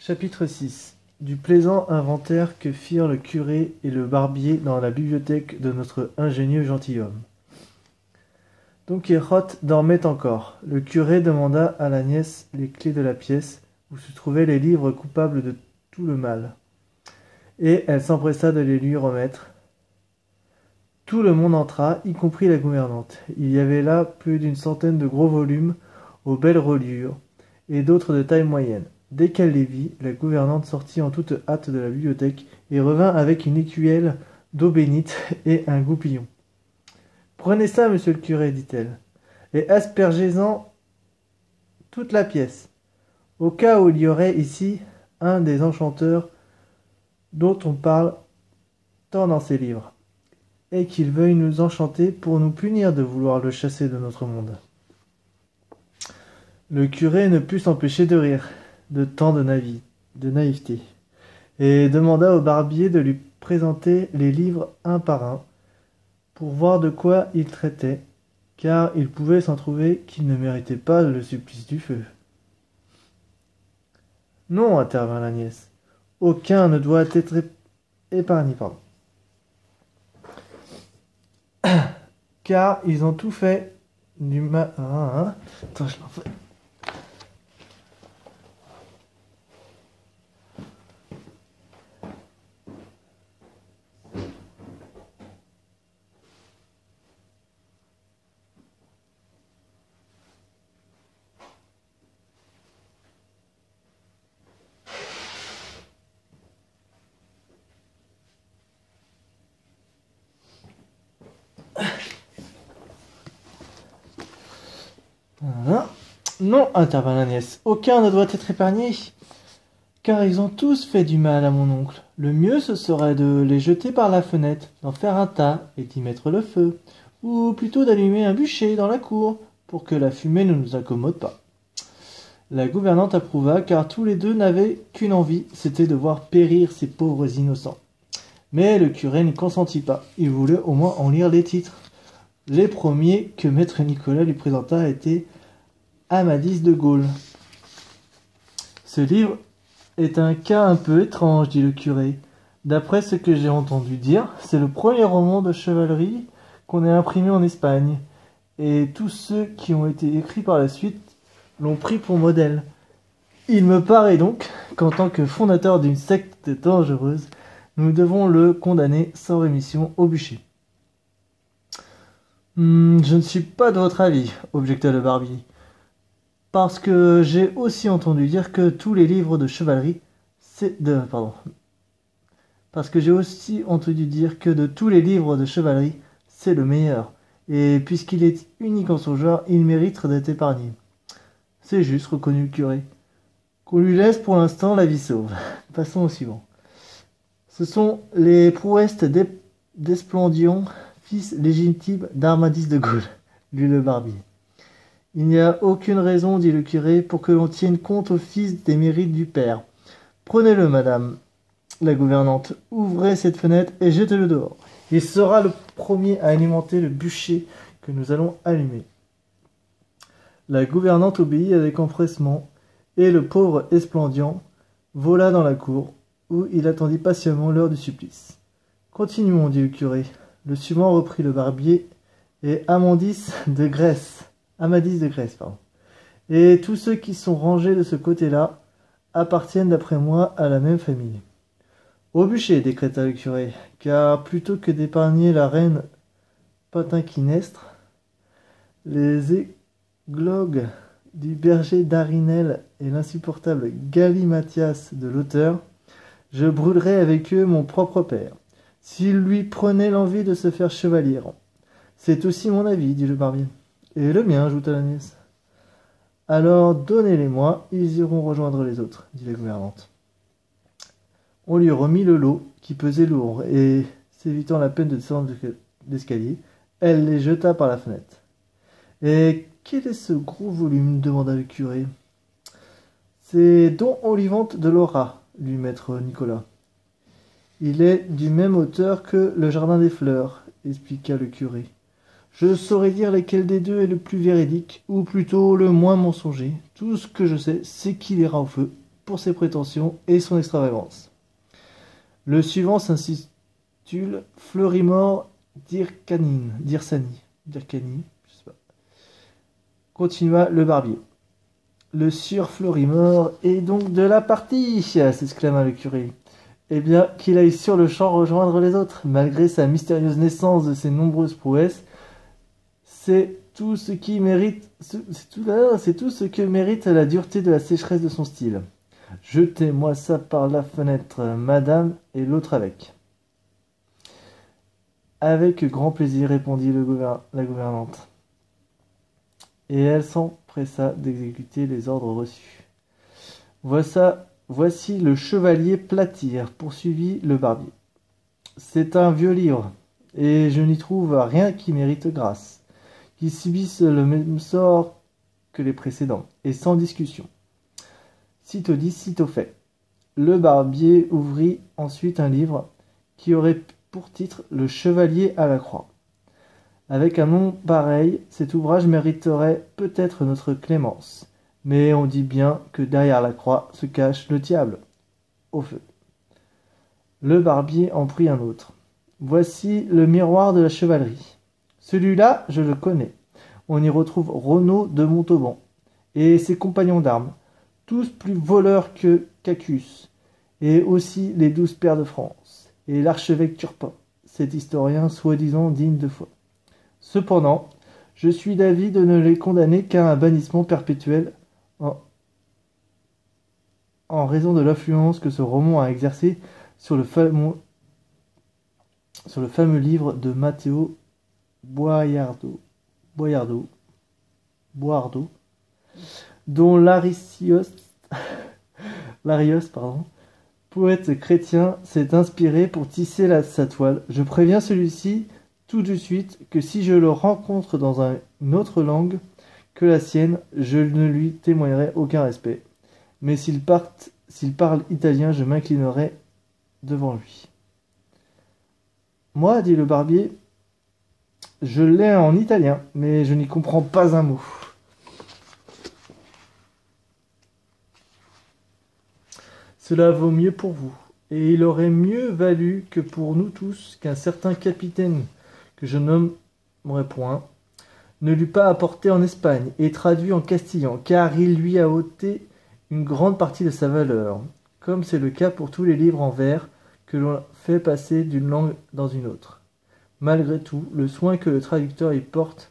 Chapitre 6. Du plaisant inventaire que firent le curé et le barbier dans la bibliothèque de notre ingénieux gentilhomme. Don Quichotte dormait encore. Le curé demanda à la nièce les clés de la pièce où se trouvaient les livres coupables de tout le mal, et elle s'empressa de les lui remettre. Tout le monde entra, y compris la gouvernante. Il y avait là plus d'une centaine de gros volumes aux belles reliures, et d'autres de taille moyenne. Dès qu'elle les vit, la gouvernante sortit en toute hâte de la bibliothèque et revint avec une écuelle d'eau bénite et un goupillon. « Prenez ça, monsieur le curé, dit-elle, et aspergez-en toute la pièce, au cas où il y aurait ici un des enchanteurs dont on parle tant dans ces livres, et qu'il veuille nous enchanter pour nous punir de vouloir le chasser de notre monde. » Le curé ne put s'empêcher de rire de tant de naïveté, et demanda au barbier de lui présenter les livres un par un, pour voir de quoi ils traitaient, car il pouvait s'en trouver qui ne méritaient pas le supplice du feu. « Non, intervint la nièce, aucun ne doit être épargné, car ils ont tout fait du mal. Attends, je l'en fais. Non, intervint la nièce, aucun ne doit être épargné, car ils ont tous fait du mal à mon oncle. Le mieux, ce serait de les jeter par la fenêtre, d'en faire un tas et d'y mettre le feu, ou plutôt d'allumer un bûcher dans la cour, pour que la fumée ne nous incommode pas. La gouvernante approuva, car tous les deux n'avaient qu'une envie, c'était de voir périr ces pauvres innocents. Mais le curé n'y consentit pas, il voulait au moins en lire les titres. Les premiers que maître Nicolas lui présenta étaient Amadis de Gaule. Ce livre est un cas un peu étrange, dit le curé. D'après ce que j'ai entendu dire, c'est le premier roman de chevalerie qu'on ait imprimé en Espagne, et tous ceux qui ont été écrits par la suite l'ont pris pour modèle. Il me paraît donc qu'en tant que fondateur d'une secte dangereuse, nous devons le condamner sans rémission au bûcher. Je ne suis pas de votre avis, objecta le barbier. Parce que j'ai aussi entendu dire que tous les livres de chevalerie, Parce que j'ai aussi entendu dire que de tous les livres de chevalerie, c'est le meilleur. Et puisqu'il est unique en son genre, il mérite d'être épargné. C'est juste, reconnut le curé. Qu'on lui laisse pour l'instant la vie sauve. Passons au suivant. Ce sont les prouesses d'Esplandion, fils légitime d'Amadis de Gaule, lut le barbier. Il n'y a aucune raison, dit le curé, pour que l'on tienne compte au fils des mérites du père. Prenez-le, madame la gouvernante, ouvrez cette fenêtre et jetez-le dehors. Il sera le premier à alimenter le bûcher que nous allons allumer. La gouvernante obéit avec empressement, et le pauvre Esplandian vola dans la cour, où il attendit patiemment l'heure du supplice. Continuons, dit le curé. Le suivant reprit le barbier, et Amadis de Grèce, Et tous ceux qui sont rangés de ce côté-là appartiennent d'après moi à la même famille. Au bûcher, décréta le curé, car plutôt que d'épargner la reine Patinquinestre, les églogues du berger d'Arinel et l'insupportable Galimatias de l'auteur, je brûlerai avec eux mon propre père, s'il lui prenait l'envie de se faire chevalier. C'est aussi mon avis, dit le barbier. Et le mien, ajouta la nièce. Alors donnez-les-moi, ils iront rejoindre les autres, dit la gouvernante. On lui remit le lot, qui pesait lourd, et, s'évitant la peine de descendre l'escalier, elle les jeta par la fenêtre. Et quel est ce gros volume demanda le curé. C'est Don Olivante de Laura, lut maître Nicolas. Il est du même auteur que Le Jardin des Fleurs, expliqua le curé. Je saurais dire lequel des deux est le plus véridique, ou plutôt le moins mensonger. Tout ce que je sais, c'est qu'il ira au feu, pour ses prétentions et son extravagance. Le suivant s'intitule Florimore d'Hyrcanie, je sais pas. Continua le barbier. Le sieur Florimore est donc de la partie, s'exclama le curé. Eh bien, qu'il aille sur le champ rejoindre les autres. Malgré sa mystérieuse naissance de ses nombreuses prouesses, c'est tout ce que mérite la dureté de la sécheresse de son style. Jetez-moi ça par la fenêtre, madame, et l'autre avec. Avec grand plaisir, répondit la gouvernante. Et elle s'empressa d'exécuter les ordres reçus. Voici le chevalier Platir, poursuivit le barbier. C'est un vieux livre, et je n'y trouve rien qui mérite grâce, qui subisse le même sort que les précédents, et sans discussion. Sitôt dit, sitôt fait. Le barbier ouvrit ensuite un livre qui aurait pour titre Le Chevalier à la Croix. Avec un nom pareil, cet ouvrage mériterait peut-être notre clémence, mais on dit bien que derrière la croix se cache le diable. Au feu. Le barbier en prit un autre. Voici le miroir de la chevalerie. Celui-là, je le connais. On y retrouve Renaud de Montauban et ses compagnons d'armes, tous plus voleurs que Cacus, et aussi les 12 pairs de France, et l'archevêque Turpin, cet historien soi-disant digne de foi. Cependant, je suis d'avis de ne les condamner qu'à un bannissement perpétuel en raison de l'influence que ce roman a exercée sur le fameux livre de Matteo Boiardo, dont Larios, poète chrétien, s'est inspiré pour tisser sa toile. Je préviens celui-ci tout de suite que si je le rencontre dans une autre langue que la sienne, je ne lui témoignerai aucun respect. Mais s'il parle italien, je m'inclinerai devant lui. Moi, dit le barbier, je l'ai en italien, mais je n'y comprends pas un mot. Cela vaut mieux pour vous, et il aurait mieux valu que pour nous tous qu'un certain capitaine, que je nommerai point, ne l'eût pas apporté en Espagne et traduit en castillan, car il lui a ôté une grande partie de sa valeur, comme c'est le cas pour tous les livres en vers que l'on fait passer d'une langue dans une autre. Malgré tout, le soin que le traducteur y porte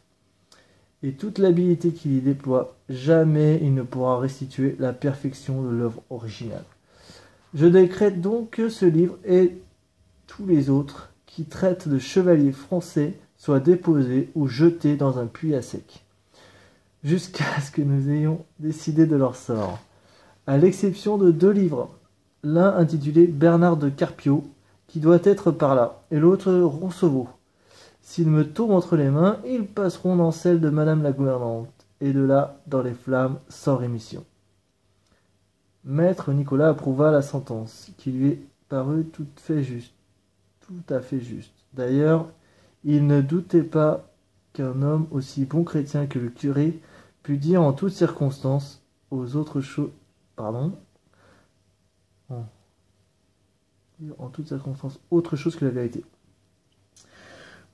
et toute l'habileté qu'il y déploie, jamais il ne pourra restituer la perfection de l'œuvre originale. Je décrète donc que ce livre et tous les autres qui traitent de chevaliers français soient déposés ou jetés dans un puits à sec, jusqu'à ce que nous ayons décidé de leur sort, à l'exception de 2 livres, l'un intitulé Bernard de Carpio, qui doit être par là, et l'autre Roncevaux. S'ils me tombent entre les mains, ils passeront dans celle de Madame la gouvernante, et de là dans les flammes sans rémission. Maître Nicolas approuva la sentence, qui lui parut tout à fait juste. D'ailleurs, il ne doutait pas qu'un homme aussi bon chrétien que le curé pût dire en toutes circonstances autre chose que la vérité.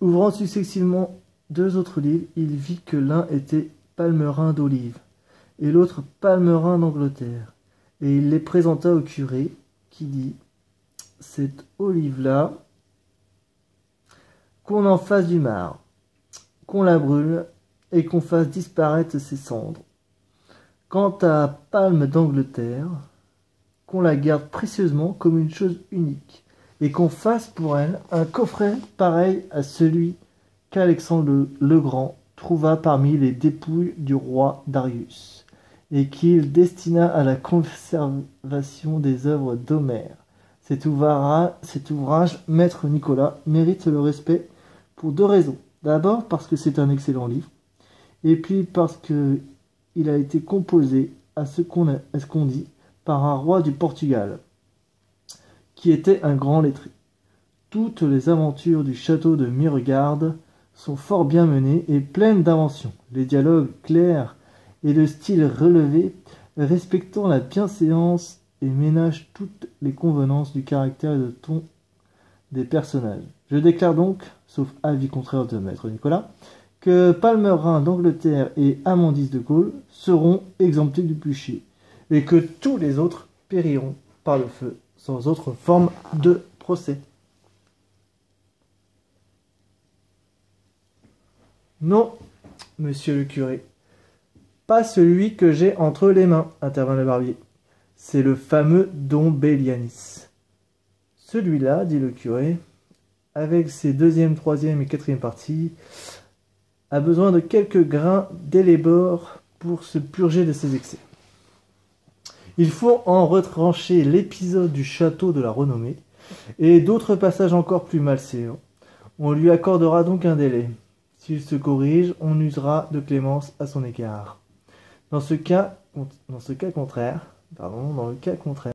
Ouvrant successivement 2 autres livres, il vit que l'un était palmerin d'Olive et l'autre palmerin d'Angleterre, et il les présenta au curé, qui dit « Cette olive-là, qu'on en fasse du marc, qu'on la brûle et qu'on fasse disparaître ses cendres. Quant à Palme d'Angleterre, qu'on la garde précieusement comme une chose unique, et qu'on fasse pour elle un coffret pareil à celui qu'Alexandre le Grand trouva parmi les dépouilles du roi Darius, et qu'il destina à la conservation des œuvres d'Homère. Cet ouvrage, Maître Nicolas, mérite le respect pour 2 raisons. D'abord parce que c'est un excellent livre, et puis parce qu'il a été composé, à ce qu'on dit, par un roi du Portugal, qui était un grand lettré. Toutes les aventures du château de Miregarde sont fort bien menées et pleines d'inventions. Les dialogues clairs et le style relevé, respectant la bienséance et ménage toutes les convenances du caractère et de ton des personnages. Je déclare donc, sauf avis contraire de maître Nicolas, que Palmerin d'Angleterre et Amandis de Gaulle seront exemptés du bûcher, et que tous les autres périront par le feu, sans autre forme de procès. Non, monsieur le curé, pas celui que j'ai entre les mains, intervint le barbier. C'est le fameux Don Bellianis. Celui-là, dit le curé, avec ses deuxième, troisième et quatrième parties, a besoin de quelques grains d'élébore pour se purger de ses excès. Il faut en retrancher l'épisode du château de la Renommée et d'autres passages encore plus malséants. On lui accordera donc un délai. S'il se corrige, on usera de clémence à son égard. Dans le cas contraire,